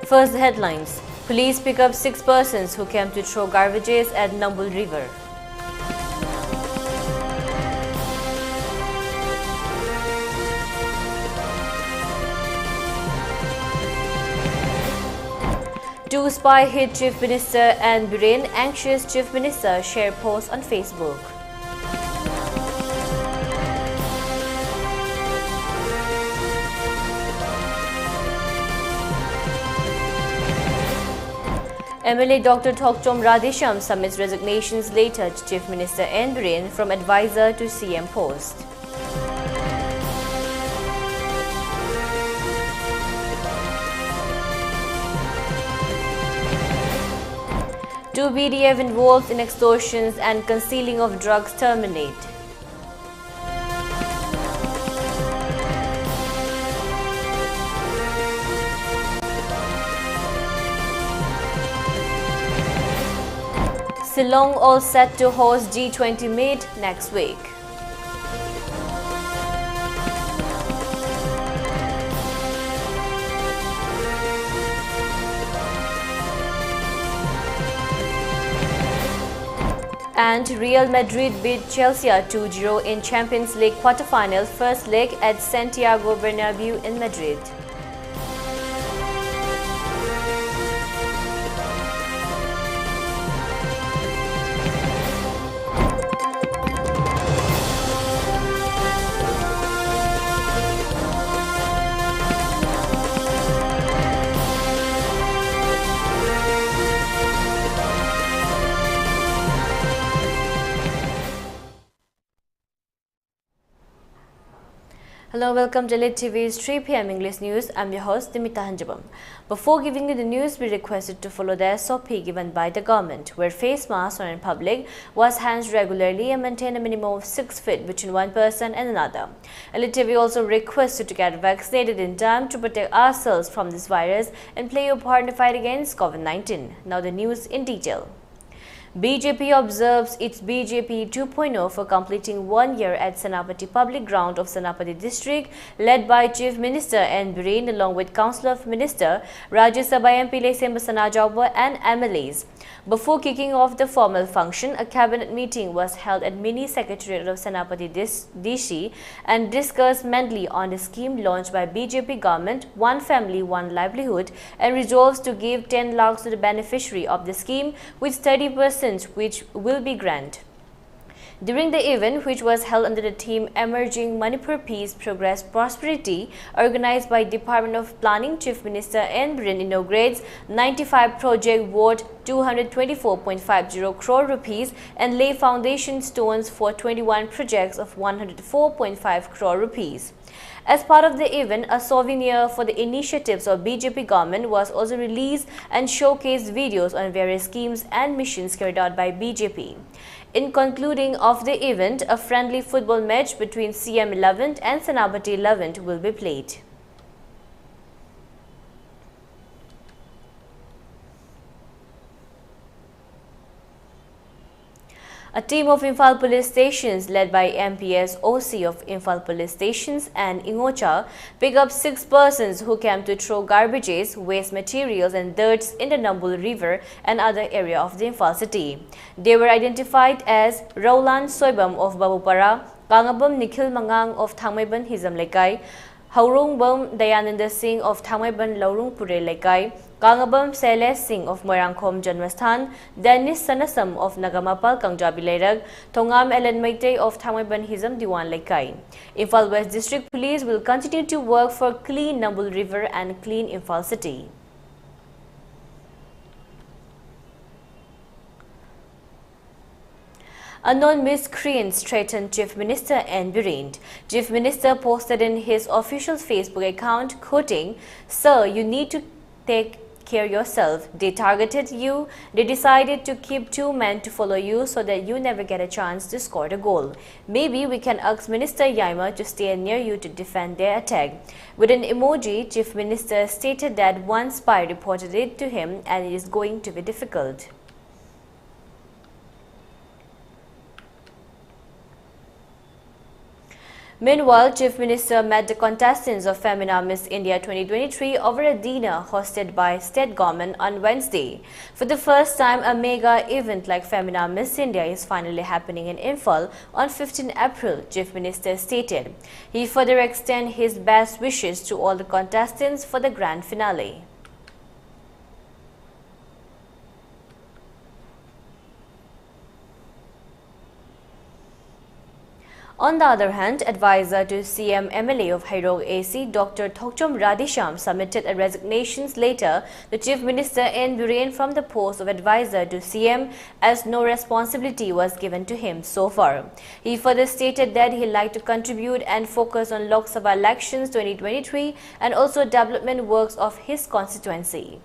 First, the headlines. Police pick up 6 persons who came to throw garbages at Nambul River. Two spy hit Chief Minister and Biren. Anxious Chief Minister share post on Facebook. MLA Dr. Thokchom Radhesham submits resignations later to Chief Minister N. Biren from advisor to CM post. Two BDF involved in extortions and concealing of drugs terminate. Shillong all set to host G20 meet next week. And Real Madrid beat Chelsea 2-0 in Champions League quarterfinal first leg at Santiago Bernabeu in Madrid. Hello, welcome to ELITETV's 3 p.m. English News. I'm your host, Deemita. Before giving you the news, we requested to follow the SOP given by the government, where face masks on in public, wash hands regularly and maintain a minimum of 6 feet between one person and another. ELITETV also requests you to get vaccinated in time to protect ourselves from this virus and play your part in the fight against COVID-19. Now the news in detail. BJP observes its BJP 2.0 for completing 1 year at Senapati Public Ground of Senapati District, led by Chief Minister N. Biren along with Council of Minister, Rajya Sabha MP Lesemba Sanajawba and MLAs. Before kicking off the formal function, a cabinet meeting was held at Mini Secretariat of Senapati DC and discussed mainly on the scheme launched by BJP government, One Family, One Livelihood, and resolves to give 10 lakhs to the beneficiary of the scheme, with 30% which will be granted. During the event, which was held under the theme Emerging Manipur Peace, Progress, Prosperity, organized by Department of Planning, Chief Minister N. Biren inaugurates 95 project worth 224.50 crore rupees and lay foundation stones for 21 projects of 104.5 crore rupees. As part of the event, a souvenir for the initiatives of BJP government was also released and showcased videos on various schemes and missions carried out by BJP. In concluding of the event, a friendly football match between CM 11th and Senapati 11th will be played. A team of Imphal police stations led by MPS OC of Imphal police stations and Ingocha picked up 6 persons who came to throw garbages, waste materials and dirts in the Nambul River and other area of the Imphal city. They were identified as Raulan Soibam of Babupara, Kangabam Nikhil Mangang of Thangmaiban Hizam Lekai, Haurungbam Dayananda Singh of Thangmaiban Laurung Pure Lekai, Kangabam Sailes Singh of Moirangkhom Janmasthan, Dennis Sanasam of Nagamapal Kangjabi Lerag, Thongam Ellen Meitei of Thangmaiban Hizam Diwan Lekai. Imphal West District Police will continue to work for clean Nambul River and clean Imphal city. Unknown miscreants threatened Chief Minister N. Biren. Chief Minister posted in his official Facebook account, quoting, "Sir, you need to take care yourself. They targeted you. They decided to keep 2 men to follow you so that you never get a chance to score a goal. Maybe we can ask Minister Yaima to stay near you to defend their attack." With an emoji, Chief Minister stated that one spy reported it to him and it is going to be difficult. Meanwhile, Chief Minister met the contestants of Femina Miss India 2023 over a dinner hosted by state government on Wednesday. For the first time, a mega event like Femina Miss India is finally happening in Imphal on 15 April, Chief Minister stated. He further extended his best wishes to all the contestants for the grand finale. On the other hand, advisor to CM MLA of Hairog AC, Dr. Thokchom Radhisham, submitted a resignations letter to Chief Minister N. Biren from the post of advisor to CM as no responsibility was given to him so far. He further stated that he'd like to contribute and focus on Lok Sabha elections 2023 and also development works of his constituency.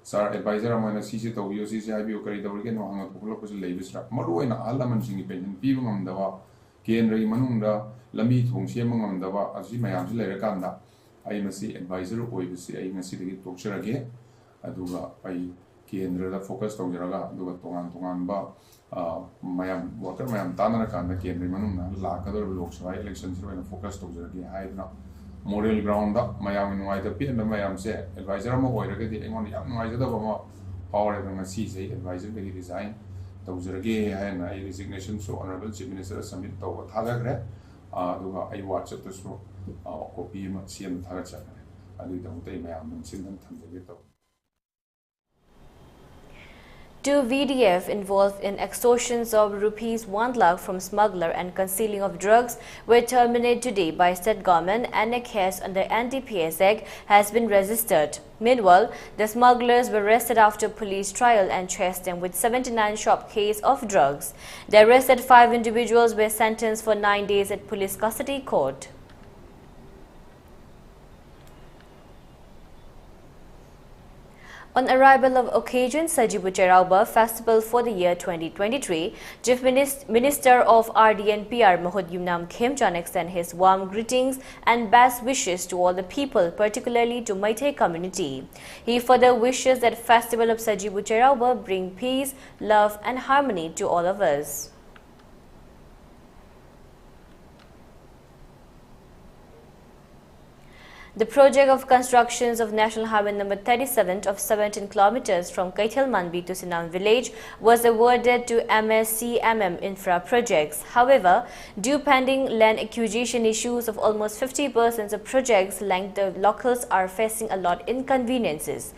Sir, advisor among CC to UCC IBO Corridor no hang of Lavisra, Maruana Alaman singing pension, Pivum Dava, Kenry Manunda, Lamit Hong Siamang Dava, Azimayam Lerakanda. I must see advisor or you see I must see the talk again. Aduga, I Kendra focused on Jaraga, Duga Tongan Mayam, water Mayam Tanakanda, Kenry Manuna, Lakador looks right elections when focused on Jaraga. I know. Moral ground up, Mayam and White appear, and Mayam said, advisor of Moira, on young Wiser of power than a CC, advisor the design. Those are gay and a resignation, so Honorable Chief Minister submit over Tagagra. I watch it as well, copy CM Tagacha. I don't take Mayam and send them to the ghetto. 2 VDF involved in extortions of rupees 1 lakh from smuggler and concealing of drugs were terminated today by state government, and a case under NDPS Act has been registered. Meanwhile, the smugglers were arrested after police trial and chased them with 79 shop case of drugs. The arrested 5 individuals were sentenced for 9 days at police custody court. On arrival of occasion Sajibu Cherauba Festival for the year 2023, Chief Minister of RD and PR Mahud Yumnam Khemchan extended his warm greetings and best wishes to all the people, particularly to Meitei community. He further wishes that Festival of Sajibu Cherauba bring peace, love and harmony to all of us. The project of constructions of National Highway number 37 of 17 kilometers from Kaithal Manbi to Sinam village was awarded to MSCMM Infra Projects. However, due pending land acquisition issues of almost 50% of projects length, the locals are facing a lot inconveniences.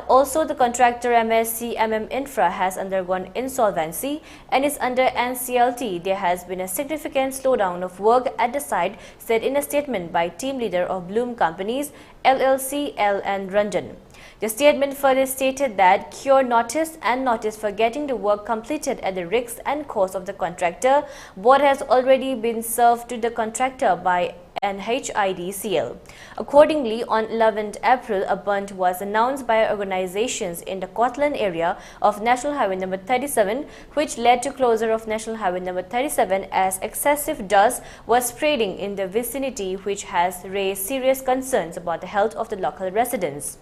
Also, the contractor MSCMM Infra has undergone insolvency and is under NCLT. There has been a significant slowdown of work at the site, said in a statement by team leader of Bloom Companies LLC L. N. Ranjan. The statement further stated that cure notice and notice for getting the work completed at the risk and cost of the contractor, what has already been served to the contractor by NHIDCL. Accordingly, on 11th April, a bunch was announced by organizations in the Kotlan area of National Highway number 37, which led to closure of National Highway number 37 as excessive dust was spreading in the vicinity, which has raised serious concerns about the health of the local residents.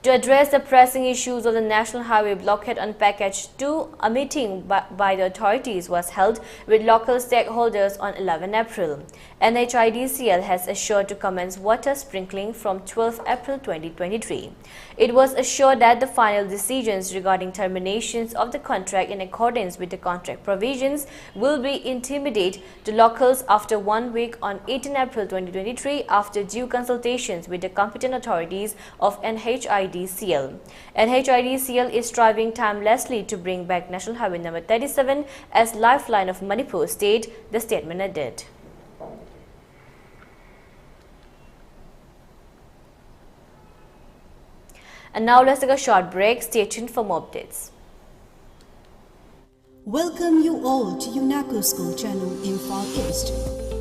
To address the pressing issues of the National Highway blockade on Package 2, a meeting by the authorities was held with local stakeholders on 11 April. NHIDCL has assured to commence water sprinkling from 12 April 2023. It was assured that the final decisions regarding terminations of the contract in accordance with the contract provisions will be intimated to locals after 1 week on 18 April 2023 after due consultations with the competent authorities of NHIDCL. NHIDCL is striving tirelessly to bring back National Highway number 37 as lifeline of Manipur state, the statement added. And now let's take a short break. Stay tuned for more updates. Welcome you all to UNACO School Channel Imphal East,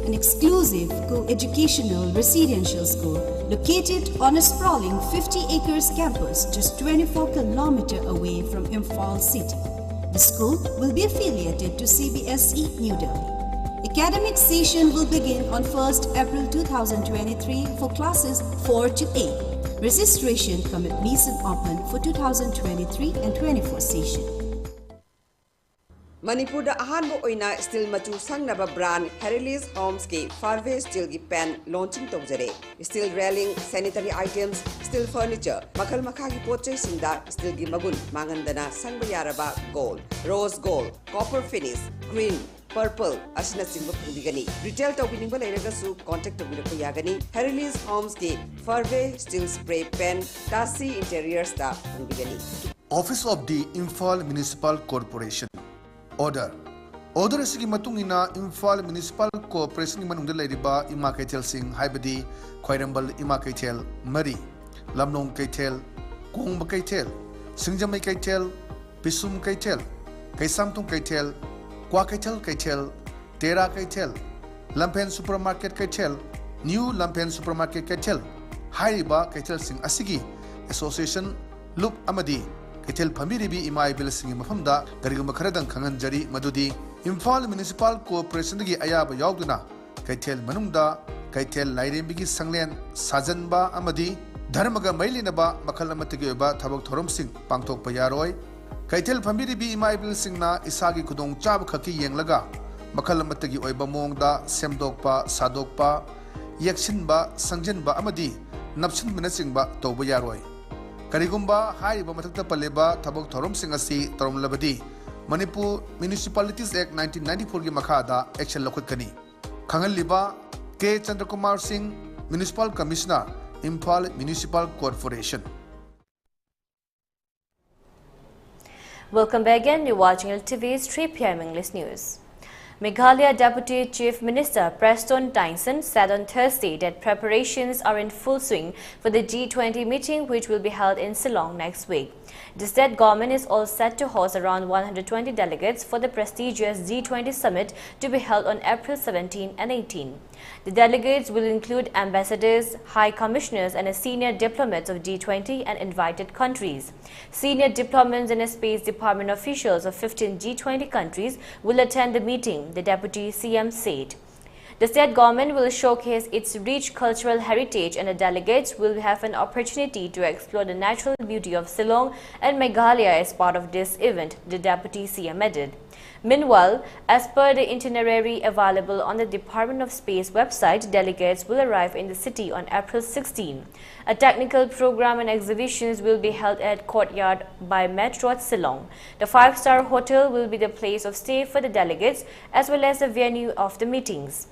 an exclusive co-educational residential school located on a sprawling 50 acres campus just 24 km away from Imphal city. The school will be affiliated to CBSE New Delhi. Academic session will begin on 1st April 2023 for classes 4 to 8. Registration permit recent open for 2023 and 24 session. Manipur da ahanbo oina steel machu sangnaba brand Herilis Homes ki Farway Steel ki pen launching tawjare. Steel railing, sanitary items, steel furniture, makal makha ki pochai singda steel gi magun mangandana sangba yaraba gold, rose gold, copper finish, green, purple asina singba phungdigani. Retail tawbiningba leiragasu contact tawbirapa yagani. Herilis Homes ki Farway Steel spray pen Tasi Interiors da phungdigani. Office of the Imphal Municipal Corporation. Order asigi matungina Imphal Municipal Corporation manungda leiriba ima kaithel sing haibadi Khwairambal ima kaithel Mari Lamnong kaithel Kongba kaithel Singjamai kaithel Pisum kaithel Kaisamtung kaithel Kwa kaithel Tera kaithel Lampen Supermarket kaithel New Lampen Supermarket kaithel hairiba kaithel sing asigi Association Loop Amadi Kaithel Pamiribi Imai Bill Singing Mafamda, Garigum Karadan Kanganjari, Madudi, Imphal Municipal Corporation Ayaba Yauduna, Kaithel Manunda, Kaithel Lairembigi Sanglen, Sajanba Amadi, Dharmaga Mailinaba, Makalamatagaba, Tabak Thorum Sing, Pangtok Payaroi, Kaithel Pamiribi Imai Bill Singna, Isagi Kudong Chab Kaki Yanglaga, Makalamatagi Oiba Mongda, Semdokpa, Sadokpa, Yaksinba, Sanjanba Amadi, Napsin Minasingba, Tobayaroi. Karigumba, Hariba Matakta Paleba, Tabok Thorum Singasi, Torum Labadi, Manipur Municipalities Act 1994 gi Makada, Action Lokutkani. Kangal Liba, K. Chandrakumar Singh, Municipal Commissioner, Imphal Municipal Corporation. Welcome back again. You're watching ELITETV's 3 p.m. English News. Meghalaya Deputy Chief Minister Preston Tyson said on Thursday that preparations are in full swing for the G20 meeting which will be held in Shillong next week. The state government is all set to host around 120 delegates for the prestigious G20 summit to be held on April 17 and 18. The delegates will include ambassadors, high commissioners and senior diplomats of G20 and invited countries. Senior diplomats and Space Department officials of 15 G20 countries will attend the meeting, the Deputy CM said. The state government will showcase its rich cultural heritage and the delegates will have an opportunity to explore the natural beauty of Shillong and Meghalaya as part of this event, the Deputy CM added. Meanwhile, as per the itinerary available on the Department of Space website, delegates will arrive in the city on April 16. A technical program and exhibitions will be held at Courtyard by Metro at Shillong. The 5-star hotel will be the place of stay for the delegates as well as the venue of the meetings.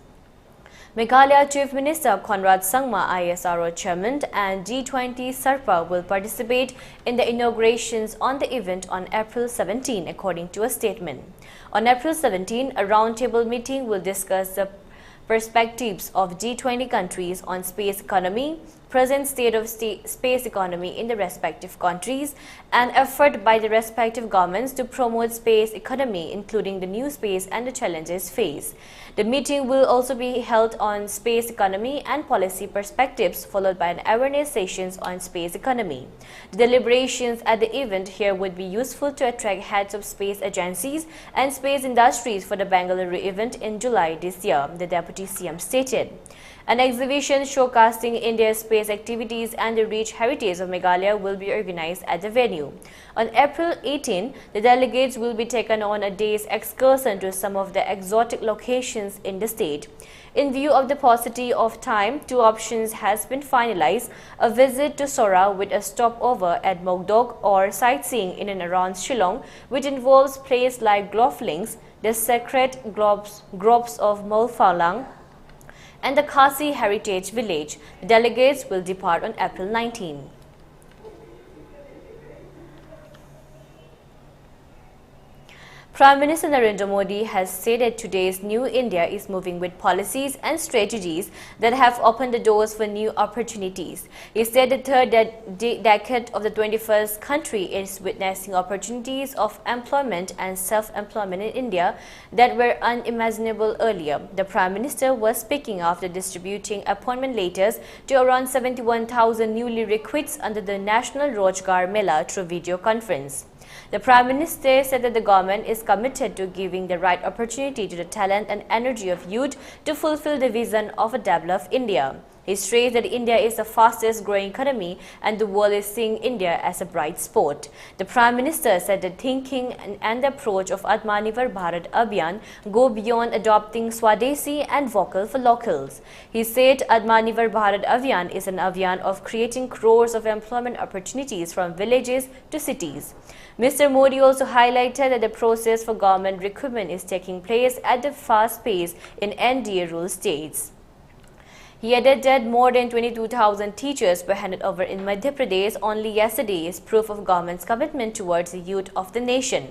Meghalaya Chief Minister Conrad Sangma, ISRO Chairman and G20 Sarpa will participate in the inaugurations on the event on April 17, according to a statement. On April 17, a roundtable meeting will discuss the perspectives of G20 countries on space economy, present state of space economy in the respective countries, and effort by the respective governments to promote space economy, including the new space and the challenges faced. The meeting will also be held on space economy and policy perspectives, followed by an awareness sessions on space economy. The deliberations at the event here would be useful to attract heads of space agencies and space industries for the Bengaluru event in July this year, the Deputy CM stated. An exhibition showcasing India's space activities and the rich heritage of Meghalaya will be organized at the venue. On April 18, the delegates will be taken on a day's excursion to some of the exotic locations in the state. In view of the paucity of time, 2 options has been finalized: a visit to Sora with a stopover at Mogdok or sightseeing in and around Shillong, which involves places like Gloflinks, the sacred groves of Molphalang, and the Khasi Heritage Village. The delegates will depart on April 19. Prime Minister Narendra Modi has said that today's New India is moving with policies and strategies that have opened the doors for new opportunities. He said the third decade of the 21st century is witnessing opportunities of employment and self-employment in India that were unimaginable earlier. The Prime Minister was speaking after distributing appointment letters to around 71,000 newly recruits under the National Rojgar Mela through video conference. The Prime Minister said that the government is committed to giving the right opportunity to the talent and energy of youth to fulfill the vision of a developed India. He stressed that India is the fastest growing economy and the world is seeing India as a bright spot. The Prime Minister said the thinking and the approach of Atmanirbhar Bharat Abhiyan go beyond adopting Swadeshi and vocal for locals. He said Atmanirbhar Bharat Abhiyan is an Abhiyan of creating crores of employment opportunities from villages to cities. Mr. Modi also highlighted that the process for government recruitment is taking place at a fast pace in NDA ruled states. He added that more than 22,000 teachers were handed over in Madhya Pradesh only yesterday is proof of government's commitment towards the youth of the nation.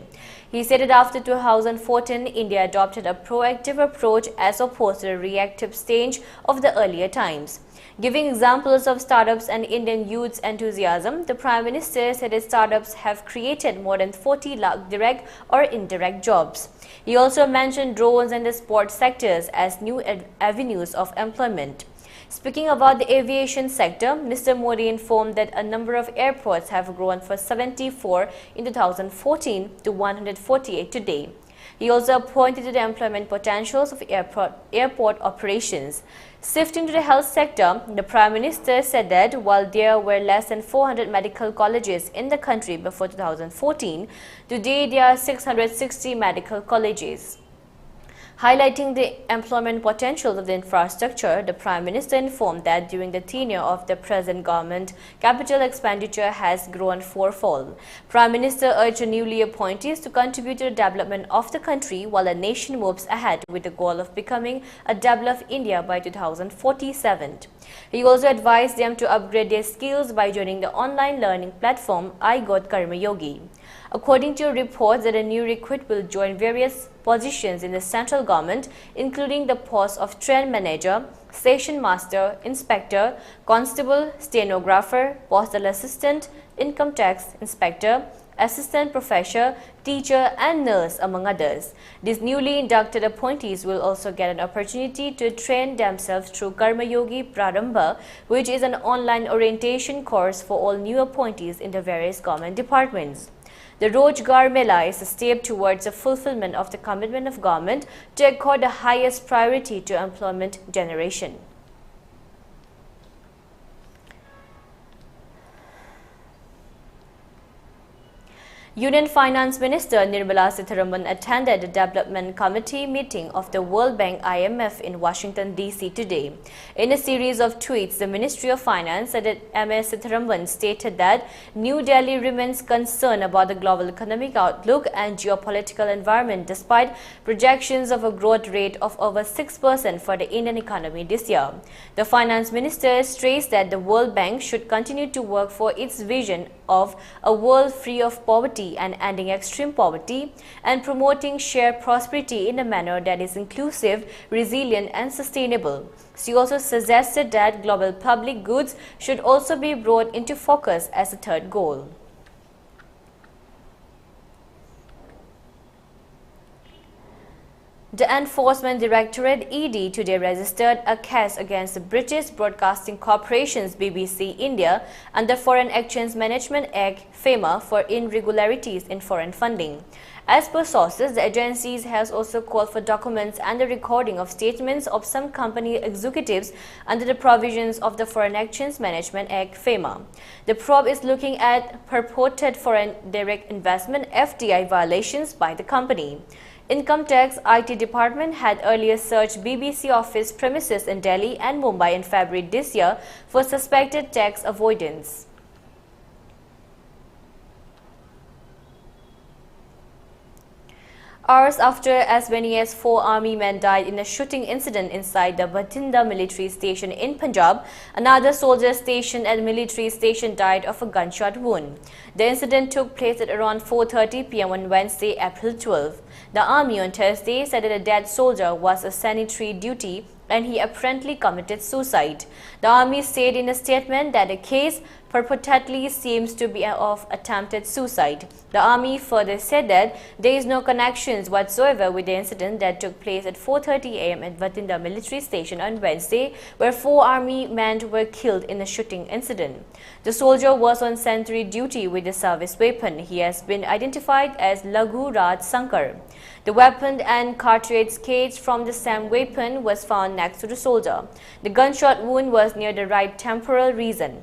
He said that after 2014, India adopted a proactive approach as opposed to the reactive stage of the earlier times. Giving examples of startups and Indian youth's enthusiasm, the Prime Minister said that startups have created more than 40 lakh direct or indirect jobs. He also mentioned drones and the sports sectors as new avenues of employment. Speaking about the aviation sector, Mr. Modi informed that a number of airports have grown from 74 in 2014 to 148 today. He also pointed to the employment potentials of airport operations. Shifting to the health sector, the Prime Minister said that while there were less than 400 medical colleges in the country before 2014, today there are 660 medical colleges. Highlighting the employment potential of the infrastructure, the Prime Minister informed that during the tenure of the present government, capital expenditure has grown fourfold. Prime Minister urged the newly appointees to contribute to the development of the country while the nation moves ahead with the goal of becoming a developed India by 2047. He also advised them to upgrade their skills by joining the online learning platform I Got Karma Yogi. According to reports that a new recruit will join various positions in the central government, including the posts of train manager, station master, inspector, constable, stenographer, postal assistant, income tax inspector, assistant professor, teacher and nurse, among others. These newly inducted appointees will also get an opportunity to train themselves through Karma Yogi Prarambha, which is an online orientation course for all new appointees in the various government departments. The Rojgar Mela is a step towards the fulfillment of the commitment of government to accord the highest priority to employment generation. Union Finance Minister Nirmala Sitharaman attended the Development Committee meeting of the World Bank IMF in Washington, D.C. today. In a series of tweets, the Ministry of Finance said that MS Sitharaman stated that New Delhi remains concerned about the global economic outlook and geopolitical environment despite projections of a growth rate of over 6% for the Indian economy this year. The Finance Minister stressed that the World Bank should continue to work for its vision of a world free of poverty and ending extreme poverty and promoting shared prosperity in a manner that is inclusive, resilient and sustainable. She also suggested that global public goods should also be brought into focus as a third goal. The Enforcement Directorate (ED) today registered a case against the British Broadcasting Corporation's BBC India under Foreign Exchange Management Act (FEMA) for irregularities in foreign funding. As per sources, the agency has also called for documents and the recording of statements of some company executives under the provisions of the Foreign Exchange Management Act (FEMA). The probe is looking at purported foreign direct investment (FDI) violations by the company. Income Tax IT Department had earlier searched BBC office premises in Delhi and Mumbai in February this year for suspected tax avoidance. Hours after as many as 4 army men died in a shooting incident inside the Bathinda military station in Punjab, another soldier stationed at the military station died of a gunshot wound. The incident took place at around 4:30 p.m. on Wednesday, April 12. The army on Thursday said that the dead soldier was a sanitary duty and he apparently committed suicide. The army said in a statement that the case purportedly seems to be of attempted suicide. The army further said that there is no connections whatsoever with the incident that took place at 4:30 a.m. at Bathinda military station on Wednesday, where 4 army men were killed in a shooting incident. The soldier was on sentry duty with a service weapon. He has been identified as Laghu Raj Sankar. The weapon and cartridge case from the same weapon was found next to the soldier. The gunshot wound was near the right temporal region.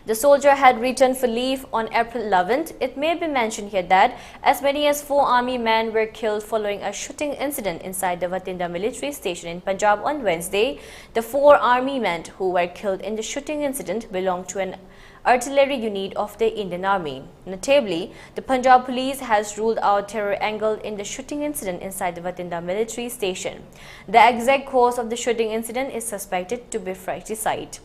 The soldier had returned for leave on April 11th. It may be mentioned here that as many as 4 army men were killed following a shooting incident inside the Bathinda military station in Punjab on Wednesday. The 4 army men who were killed in the shooting incident belonged to an artillery unit of the Indian Army. Notably, the Punjab police has ruled out terror angle in the shooting incident inside the Bathinda military station. The exact cause of the shooting incident is suspected to be fratricide.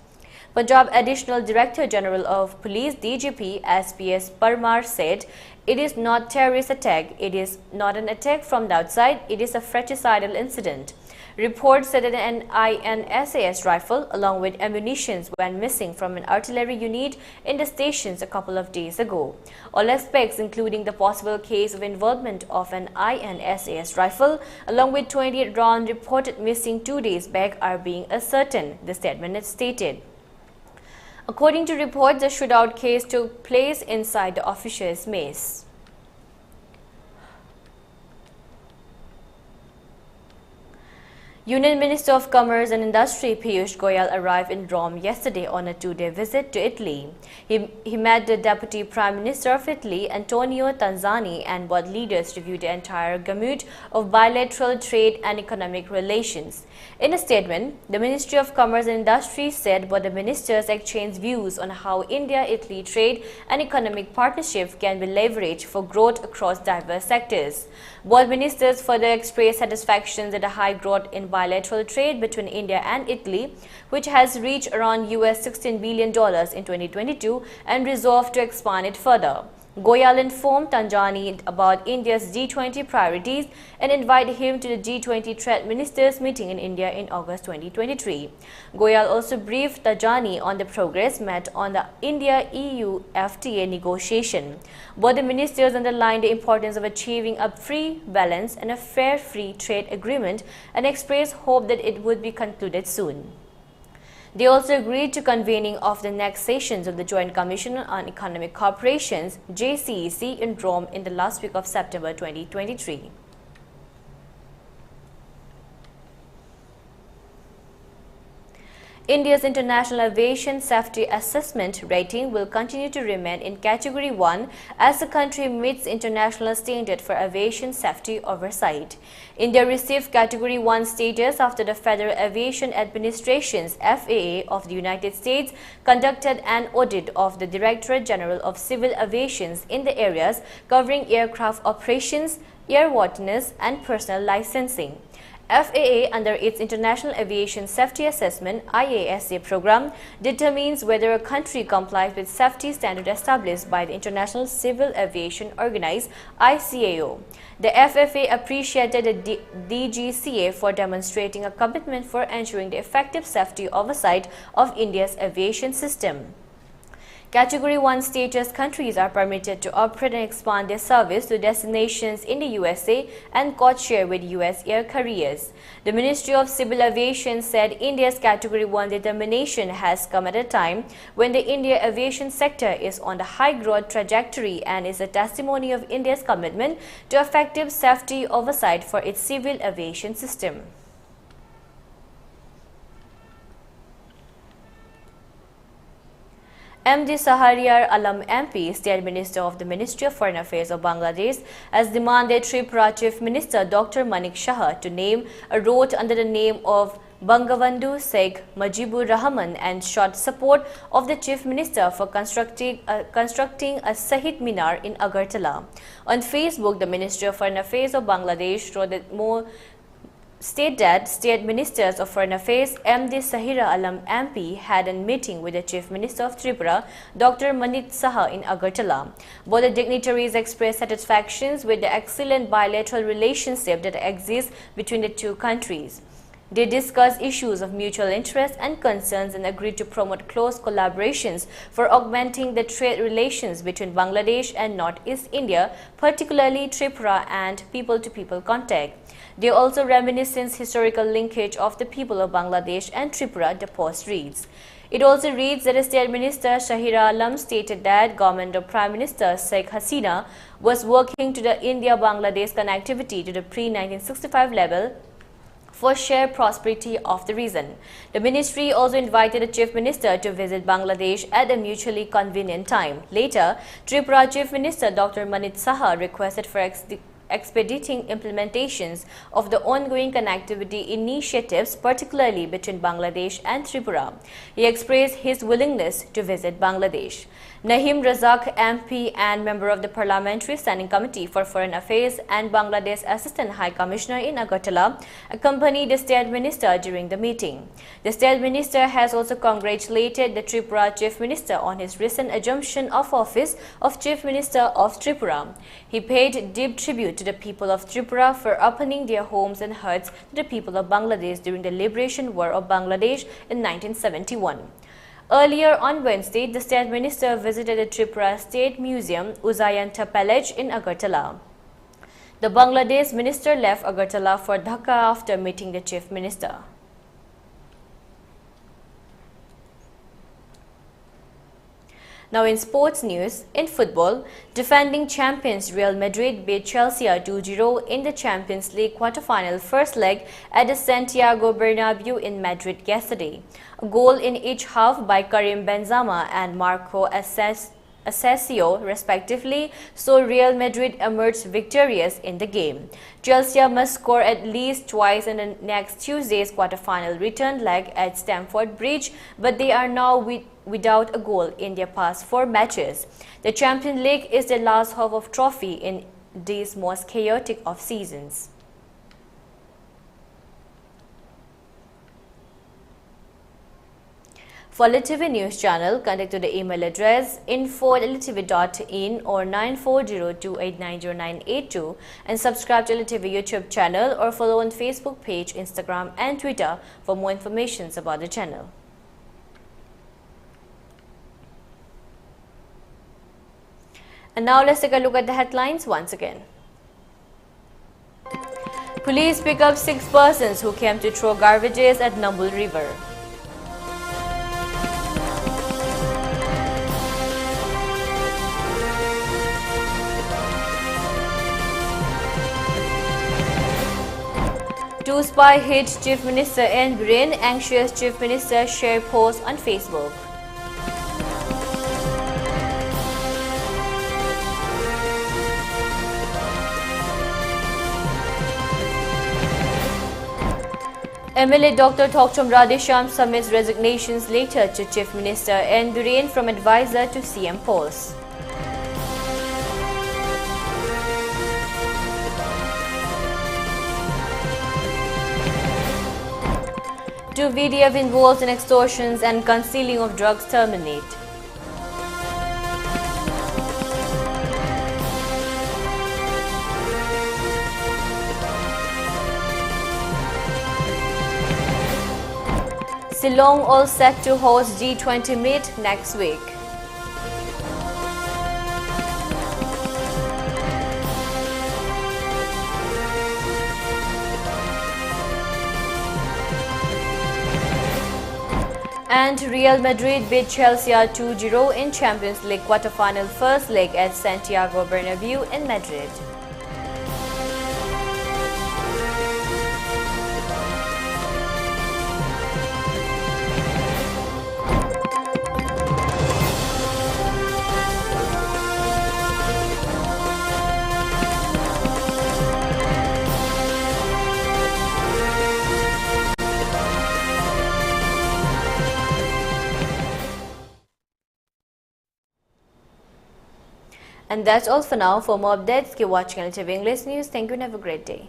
Punjab Additional Director General of Police DGP SPS Parmar said, "It is not terrorist attack, it is not an attack from the outside, it is a fratricidal incident." Reports said that an INSAS rifle along with ammunition went missing from an artillery unit in the stations a couple of days ago. All aspects, including the possible case of involvement of an INSAS rifle along with 28 rounds reported missing 2 days back, are being ascertained, the statement stated. According to reports, the shootout case took place inside the officer's mace. Union Minister of Commerce and Industry Piyush Goyal arrived in Rome yesterday on a 2-day visit to Italy. He met the Deputy Prime Minister of Italy, Antonio Tanzani, and both leaders reviewed the entire gamut of bilateral trade and economic relations. In a statement, the Ministry of Commerce and Industry said both the ministers exchanged views on how India-Italy trade and economic partnership can be leveraged for growth across diverse sectors. Both ministers further expressed satisfaction at the high growth in bilateral trade between India and Italy, which has reached around $16 billion in 2022 and resolved to expand it further. Goyal informed Tanzani about India's G20 priorities and invited him to the G20 Trade Ministers meeting in India in August 2023. Goyal also briefed Tanzani on the progress made on the India-EU FTA negotiation. Both the ministers underlined the importance of achieving a free, balanced and a fair free trade agreement and expressed hope that it would be concluded soon. They also agreed to convening of the next sessions of the Joint Commission on Economic Cooperations (JCEC) in Rome in the last week of September 2023. India's International Aviation Safety Assessment rating will continue to remain in Category 1 as the country meets international standard for aviation safety oversight. India received Category 1 status after the Federal Aviation Administration's FAA of the United States conducted an audit of the Directorate General of Civil Aviation in the areas covering aircraft operations, airworthiness, and personal licensing. FAA, under its International Aviation Safety Assessment (IASA) program, determines whether a country complies with safety standards established by the International Civil Aviation Organization (ICAO). The FFA appreciated the DGCA for demonstrating a commitment for ensuring the effective safety oversight of India's aviation system. Category 1 status countries are permitted to operate and expand their service to destinations in the USA and codeshare with US air carriers. The Ministry of Civil Aviation said India's Category 1 determination has come at a time when the India aviation sector is on the high growth trajectory and is a testimony of India's commitment to effective safety oversight for its civil aviation system. MD Shahriar Alam MP, State Minister of the Ministry of Foreign Affairs of Bangladesh, has demanded Tripura Chief Minister Dr. Manik Shah to name a road under the name of Bangabandhu Sheikh Mujibur Rahman and sought support of the Chief Minister for constructing a Shahid Minar in Agartala. On Facebook, the Ministry of Foreign Affairs of Bangladesh wrote that State that State Ministers of Foreign Affairs MD Shahriar Alam MP had a meeting with the Chief Minister of Tripura, Dr. Manik Shah, in Agartala. Both the dignitaries expressed satisfaction with the excellent bilateral relationship that exists between the two countries. They discussed issues of mutual interest and concerns and agreed to promote close collaborations for augmenting the trade relations between Bangladesh and Northeast India, particularly Tripura, and people-to-people contact. They also reminisced historical linkage of the people of Bangladesh and Tripura, the post reads. It also reads that State Minister Shahira Alam stated that government of Prime Minister Sheikh Hasina was working to the India-Bangladesh connectivity to the pre-1965 level for shared prosperity of the region. The ministry also invited the Chief Minister to visit Bangladesh at a mutually convenient time. Later, Tripura Chief Minister Dr. Manit Saha requested for expediting implementations of the ongoing connectivity initiatives, particularly between Bangladesh and Tripura. He expressed his willingness to visit Bangladesh. Naheem Razak, MP and member of the Parliamentary Standing Committee for Foreign Affairs and Bangladesh Assistant High Commissioner in Agartala, accompanied the State Minister during the meeting. The State Minister has also congratulated the Tripura Chief Minister on his recent assumption of office of Chief Minister of Tripura. He paid deep tribute to the people of Tripura for opening their homes and hearts to the people of Bangladesh during the Liberation War of Bangladesh in 1971. Earlier on Wednesday, the State Minister visited the Tripura State Museum, Uzayanta Palace in Agartala. The Bangladesh Minister left Agartala for Dhaka after meeting the Chief Minister. Now in sports news, in football, defending champions Real Madrid beat Chelsea 2-0 in the Champions League quarter-final first leg at the Santiago Bernabeu in Madrid yesterday. A goal in each half by Karim Benzema and Marco Asensio, respectively, saw Real Madrid emerge victorious in the game. Chelsea must score at least twice in the next Tuesday's quarter-final return leg at Stamford Bridge, but they are now without a goal in their past 4 matches. The Champions League is the last hope of trophy in these most chaotic of seasons. For ELITETV News Channel, contact to the email address info@elitetv.in or 9402890982 and subscribe to ELITETV YouTube channel or follow on Facebook page, Instagram and Twitter for more information about the channel. And now let's take a look at the headlines once again. Police pick up 6 persons who came to throw garbages at Nambul River. Two spy hit Chief Minister N. Biren, anxious Chief Minister share post on Facebook. MLA Dr. Thokchom Radhesham submits resignations later to Chief Minister N. Biren from advisor to CM post. Two VDF involved in extortions and concealing of drugs terminate. Shillong all set to host G20 meet next week. And Real Madrid beat Chelsea 2-0 in Champions League quarter-final first leg at Santiago Bernabeu in Madrid. And that's all for now. For more updates, keep watching ELITETV English News. Thank you and have a great day.